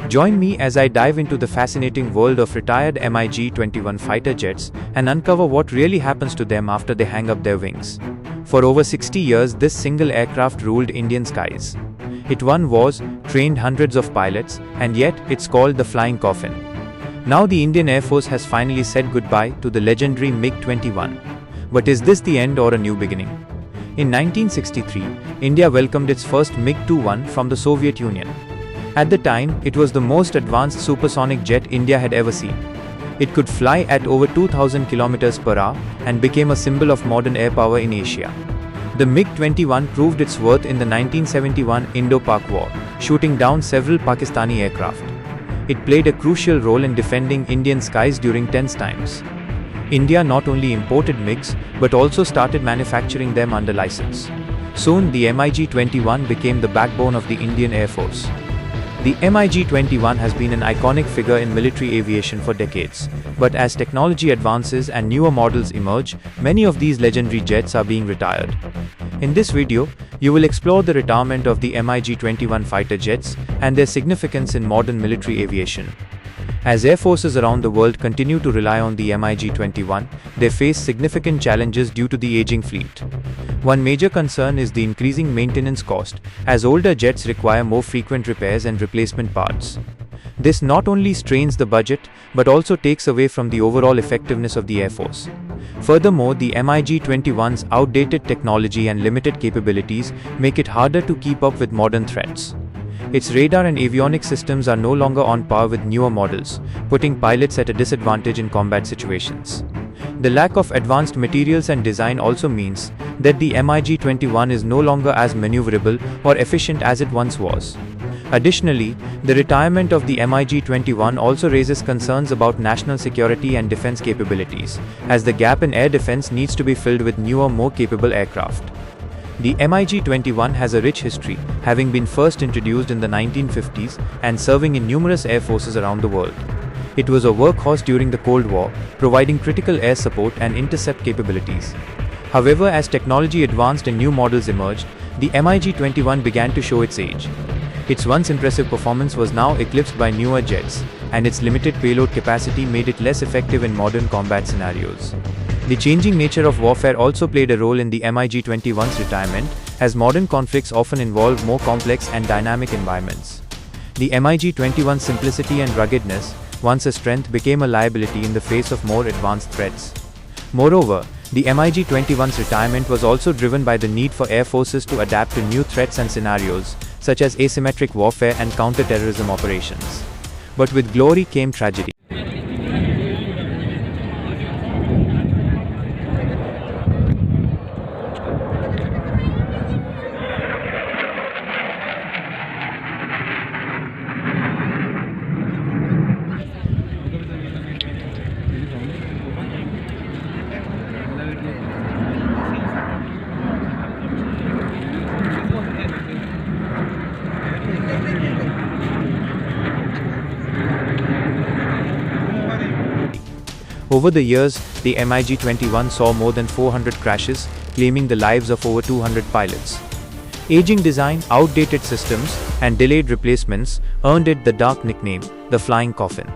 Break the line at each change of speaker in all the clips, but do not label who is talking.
Join me as I dive into the fascinating world of retired MiG-21 fighter jets and uncover what really happens to them after they hang up their wings. For over 60 years, this single aircraft ruled Indian skies. It won wars, trained hundreds of pilots, and yet it's called the flying coffin. Now the Indian Air Force has finally said goodbye to the legendary MiG-21. But is this the end or a new beginning? In 1963, India welcomed its first MiG-21 from the Soviet Union. At the time, it was the most advanced supersonic jet India had ever seen. It could fly at over 2,000 km per hour and became a symbol of modern air power in Asia. The MiG-21 proved its worth in the 1971 Indo-Pak War, shooting down several Pakistani aircraft. It played a crucial role in defending Indian skies during tense times. India not only imported MiGs, but also started manufacturing them under license. Soon, the MiG-21 became the backbone of the Indian Air Force. The MiG-21 has been an iconic figure in military aviation for decades, but as technology advances and newer models emerge, many of these legendary jets are being retired. In this video, you will explore the retirement of the MiG-21 fighter jets and their significance in modern military aviation. As air forces around the world continue to rely on the MiG-21, they face significant challenges due to the aging fleet. One major concern is the increasing maintenance cost, as older jets require more frequent repairs and replacement parts. This not only strains the budget, but also takes away from the overall effectiveness of the Air Force. Furthermore, the MiG-21's outdated technology and limited capabilities make it harder to keep up with modern threats. Its radar and avionics systems are no longer on par with newer models, putting pilots at a disadvantage in combat situations. The lack of advanced materials and design also means that the MiG-21 is no longer as maneuverable or efficient as it once was. Additionally, the retirement of the MiG-21 also raises concerns about national security and defense capabilities, as the gap in air defense needs to be filled with newer, more capable aircraft. The MiG-21 has a rich history, having been first introduced in the 1950s and serving in numerous air forces around the world. It was a workhorse during the Cold War, providing critical air support and intercept capabilities. However, as technology advanced and new models emerged, the MiG-21 began to show its age. Its once impressive performance was now eclipsed by newer jets, and its limited payload capacity made it less effective in modern combat scenarios. The changing nature of warfare also played a role in the MiG-21's retirement, as modern conflicts often involve more complex and dynamic environments. The MiG-21's simplicity and ruggedness, once a strength, became a liability in the face of more advanced threats. Moreover, the MiG-21's retirement was also driven by the need for air forces to adapt to new threats and scenarios, such as asymmetric warfare and counter-terrorism operations. But with glory came tragedy. Over the years, the MiG-21 saw more than 400 crashes, claiming the lives of over 200 pilots. Aging design, outdated systems, and delayed replacements earned it the dark nickname, the flying coffin.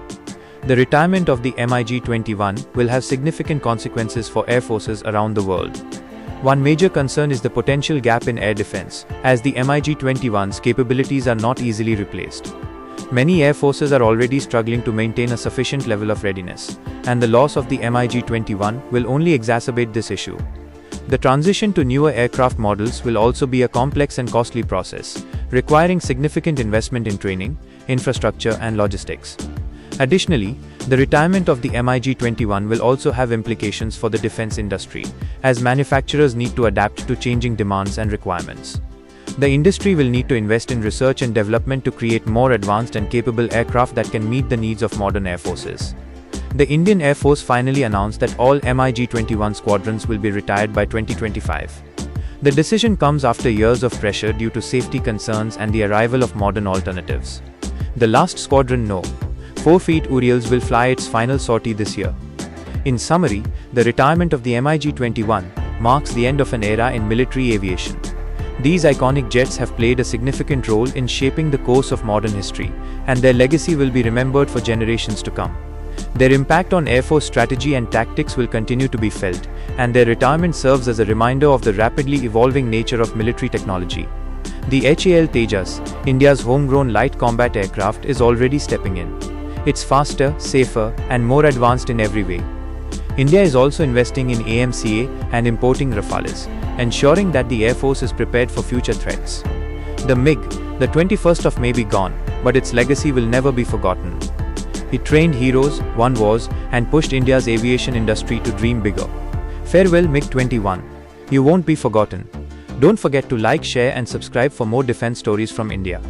The retirement of the MiG-21 will have significant consequences for air forces around the world. One major concern is the potential gap in air defense, as the MiG-21's capabilities are not easily replaced. Many air forces are already struggling to maintain a sufficient level of readiness, and the loss of the MiG-21 will only exacerbate this issue. The transition to newer aircraft models will also be a complex and costly process, requiring significant investment in training, infrastructure, and logistics. Additionally, the retirement of the MiG-21 will also have implications for the defense industry, as manufacturers need to adapt to changing demands and requirements. The industry will need to invest in research and development to create more advanced and capable aircraft that can meet the needs of modern air forces. The Indian Air Force finally announced that all MiG-21 squadrons will be retired by 2025. The decision comes after years of pressure due to safety concerns and the arrival of modern alternatives. The last squadron, No. 4 Feet Uriels, will fly its final sortie this year. In summary, the retirement of the MiG-21 marks the end of an era in military aviation. These iconic jets have played a significant role in shaping the course of modern history, and their legacy will be remembered for generations to come. Their impact on Air Force strategy and tactics will continue to be felt, and their retirement serves as a reminder of the rapidly evolving nature of military technology. The HAL Tejas, India's homegrown light combat aircraft, is already stepping in. It's faster, safer, and more advanced in every way. India is also investing in AMCA and importing Rafales, ensuring that the Air Force is prepared for future threats. The MiG, the 21st of May, be gone, but its legacy will never be forgotten. It trained heroes, won wars, and pushed India's aviation industry to dream bigger. Farewell MiG-21. You won't be forgotten. Don't forget to like, share, and subscribe for more defense stories from India.